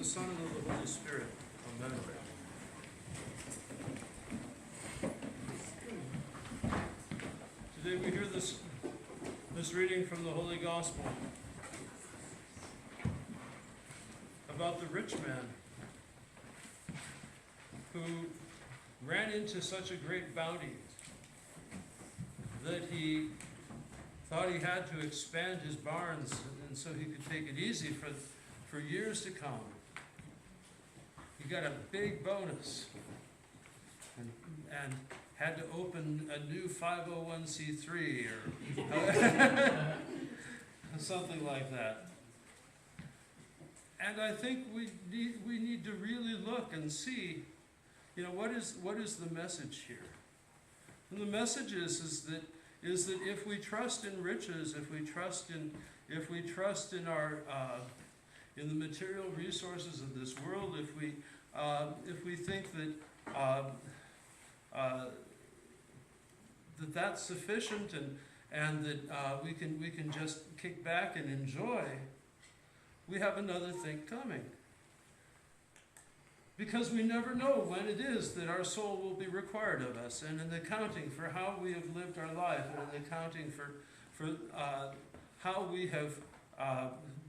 the Son, and of the Holy Spirit. Amen. Today we hear this reading from the Holy Gospel about the rich man who ran into such a great bounty that he thought he had to expand his barns and so he could take it easy for years to come. He got a big bonus and had to open a new 501c3 or something like that. And I think we need to really look and see, what is the message here? And the message is that if we trust in riches, if we trust in our in the material resources of this world, if we think that that's sufficient and that we can just kick back and enjoy, we have another thing coming. Because we never know when it is that our soul will be required of us, and in accounting for how we have lived our life, and in accounting for how we have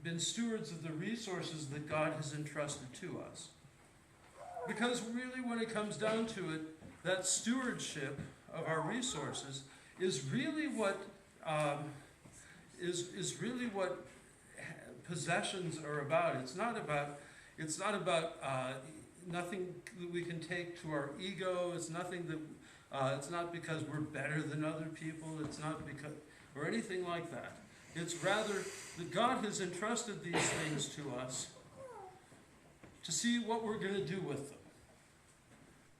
been stewards of the resources that God has entrusted to us. Because really, when it comes down to it, that stewardship of our resources is really what is really what possessions are about. It's not about nothing that we can take to our ego. It's nothing that it's not because we're better than other people. It's not because or anything like that. It's rather that God has entrusted these things to us to see what we're going to do with them.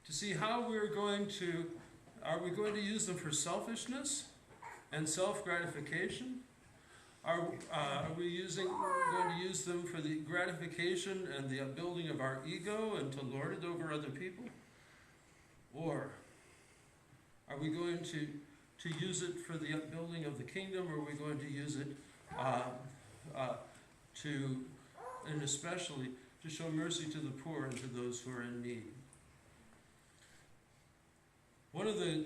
To see how are we going to use them for selfishness and self-gratification? Are we going to use them for the gratification and the upbuilding of our ego and to lord it over other people? Or are we going to use it for the upbuilding of the kingdom, or are we going to use it and especially to show mercy to the poor and to those who are in need? One of the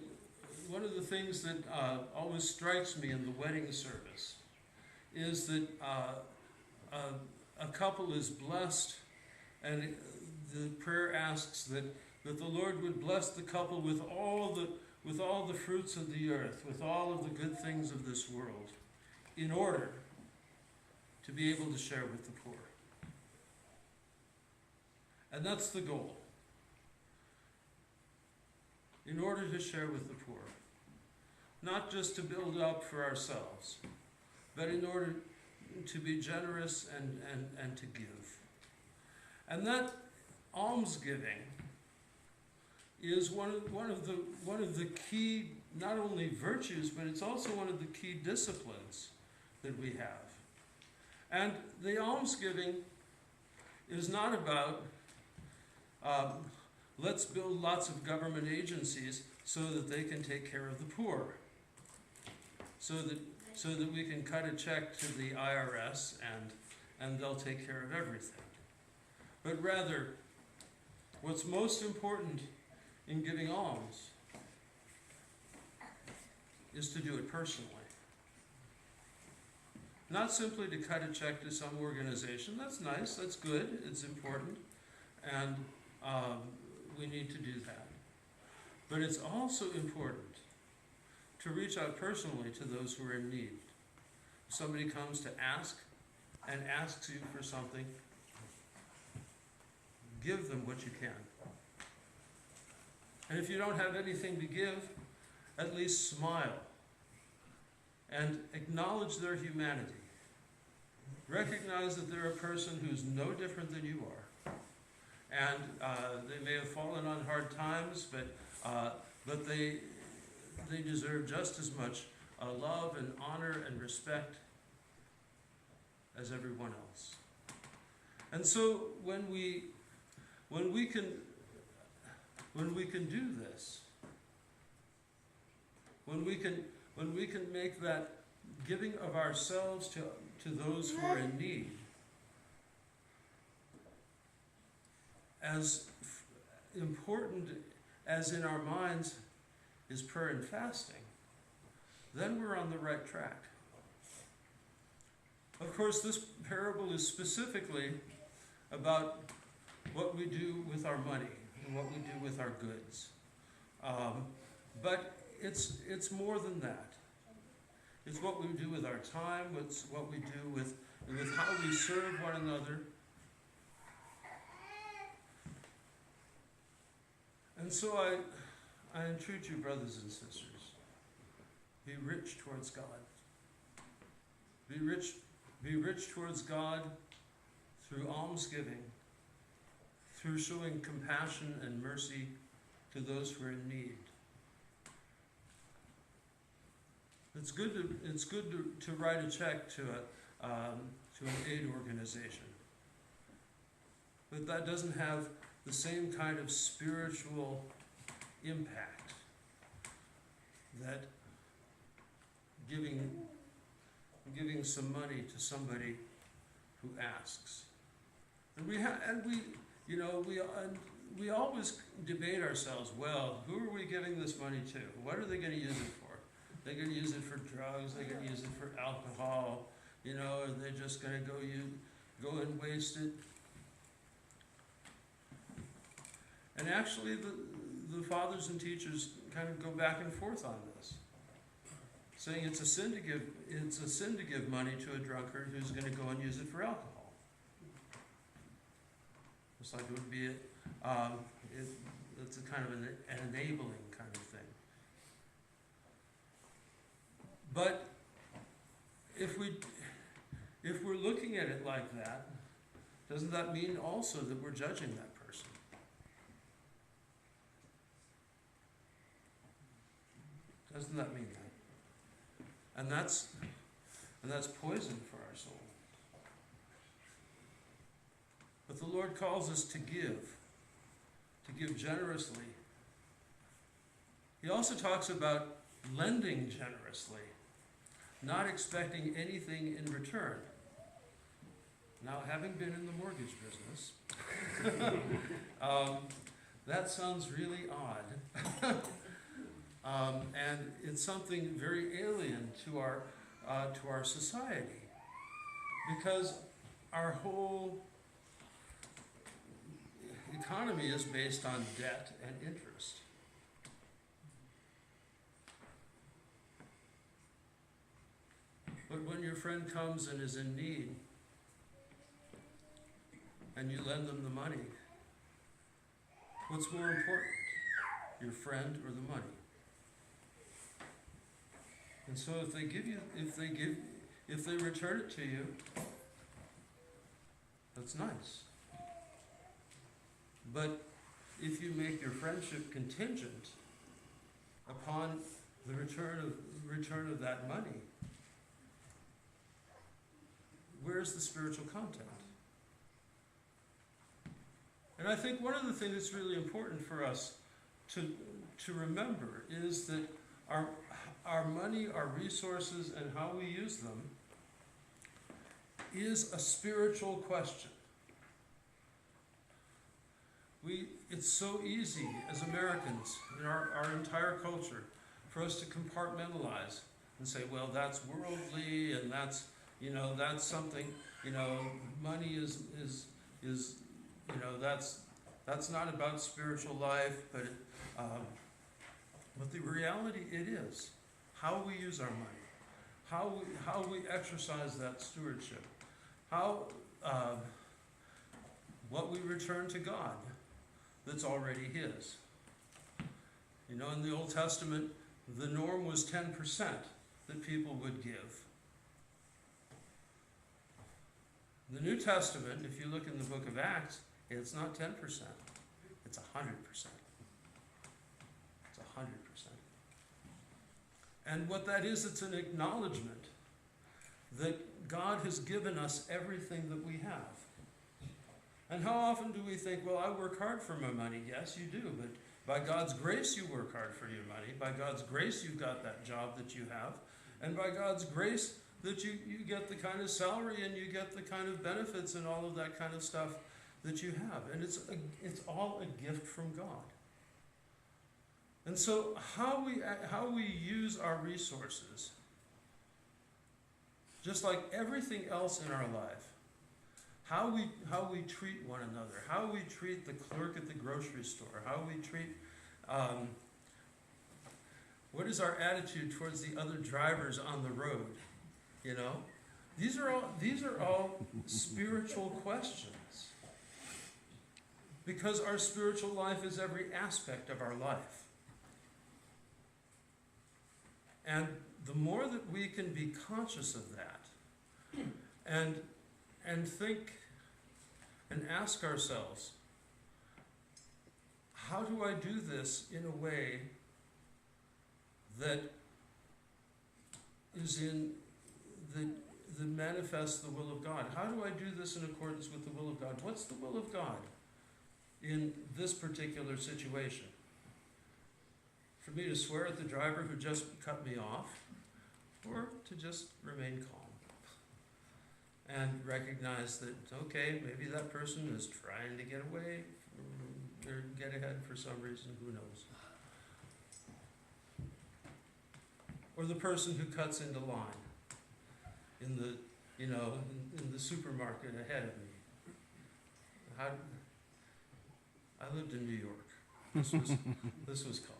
things that always strikes me in the wedding service is that a couple is blessed, and the prayer asks that the Lord would bless the couple with all the fruits of the earth, with all of the good things of this world, in order to be able to share with the poor. And that's the goal. In order to share with the poor. Not just to build up for ourselves, but in order to be generous and to give. And that almsgiving is one of the key, not only virtues, but it's also one of the key disciplines that we have. And the almsgiving is not about let's build lots of government agencies so that they can take care of the poor, so that we can cut a check to the IRS and they'll take care of everything. But rather, what's most important in giving alms is to do it personally. Not simply to cut a check to some organization. That's nice, that's good, it's important, and we need to do that. But it's also important to reach out personally to those who are in need. If somebody comes to ask and asks you for something, give them what you can. And if you don't have anything to give, at least smile and acknowledge their humanity. Recognize that they're a person who's no different than you are. And they may have fallen on hard times, but they deserve just as much love and honor and respect as everyone else. And so when we can do this, when we can make that giving of ourselves to those who are in need as important as in our minds is prayer and fasting, then we're on the right track. Of course, this parable is specifically about what we do with our money and what we do with our goods. But it's more than that. It's what we do with our time, it's what we do with how we serve one another. And so I entreat you, brothers and sisters, be rich towards God. Be rich towards God through almsgiving, through showing compassion and mercy to those who are in need. It's good to write a check to an aid organization, but that doesn't have the same kind of spiritual impact that giving some money to somebody who asks. And we always debate ourselves. Well, who are we giving this money to? What are they going to use it for? They're going to use it for drugs. They're going to use it for alcohol. Are they just going to go and waste it? And actually, the fathers and teachers kind of go back and forth on this, saying it's a sin to give money to a drunkard who's going to go and use it for alcohol. It's like it would be it's a kind of an enabling kind of thing. But if we're looking at it like that, doesn't that mean also that we're judging that person? Doesn't that mean that? And that's poison for our soul. But the Lord calls us to give generously. He also talks about lending generously, not expecting anything in return. Now, having been in the mortgage business, that sounds really odd. And it's something very alien to our society, because our whole economy is based on debt and interest. But when your friend comes and is in need, and you lend them the money, what's more important, your friend or the money? And so if they return it to you, that's nice. But if you make your friendship contingent upon the return of that money, where's the spiritual content? And I think one of the things that's really important for us to remember is that our money, our resources, and how we use them is a spiritual question. It's so easy as Americans, in our entire culture, for us to compartmentalize and say, well, that's worldly, and that's something, money is that's not about spiritual life, but the reality it is how we use our money, how we exercise that stewardship, what we return to God that's already His. In the Old Testament, the norm was 10% that people would give. The New Testament, if you look in the book of Acts, it's not 10%, it's 100%. It's 100%. And what that is, it's an acknowledgement that God has given us everything that we have. And how often do we think, well, I work hard for my money? Yes, you do, but by God's grace you work hard for your money. By God's grace you've got that job that you have. And by God's grace that you get the kind of salary and you get the kind of benefits and all of that kind of stuff that you have. And it's all a gift from God. And so how we use our resources, just like everything else in our life, how we treat one another, how we treat the clerk at the grocery store, how we treat, what is our attitude towards the other drivers on the road, you know? These are all spiritual questions. Because our spiritual life is every aspect of our life. And the more that we can be conscious of that, and think and ask ourselves, how do I do this in a way that is that manifests the will of God? How do I do this in accordance with the will of God? What's the will of God in this particular situation? For me to swear at the driver who just cut me off, or to just remain calm and recognize that, okay, maybe that person is trying to get away or get ahead for some reason, who knows. Or the person who cuts into line in the, in the supermarket ahead of me. I lived in New York. This was common.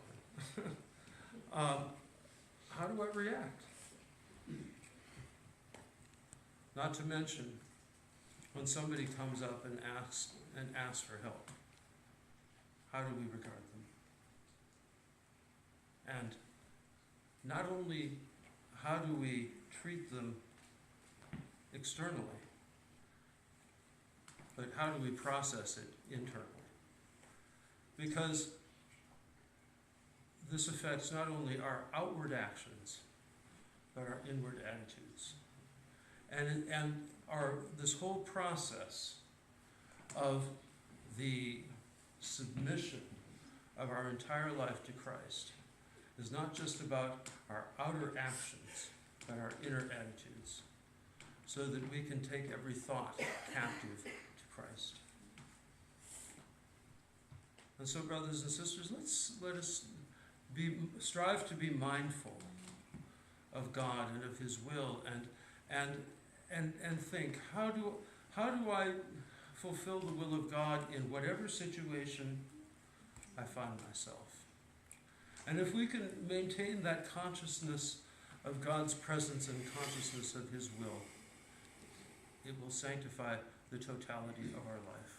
How do I react? Not to mention when somebody comes up and asks for help. How do we regard them? And not only how do we treat them externally, but how do we process it internally? Because this affects not only our outward actions, but our inward attitudes. And this whole process of the submission of our entire life to Christ is not just about our outer actions, but our inner attitudes, so that we can take every thought captive to Christ. And so, brothers and sisters, let us strive to be mindful of God and of His will, and think, how do I fulfill the will of God in whatever situation I find myself? And if we can maintain that consciousness of God's presence and consciousness of His will, it will sanctify the totality of our life.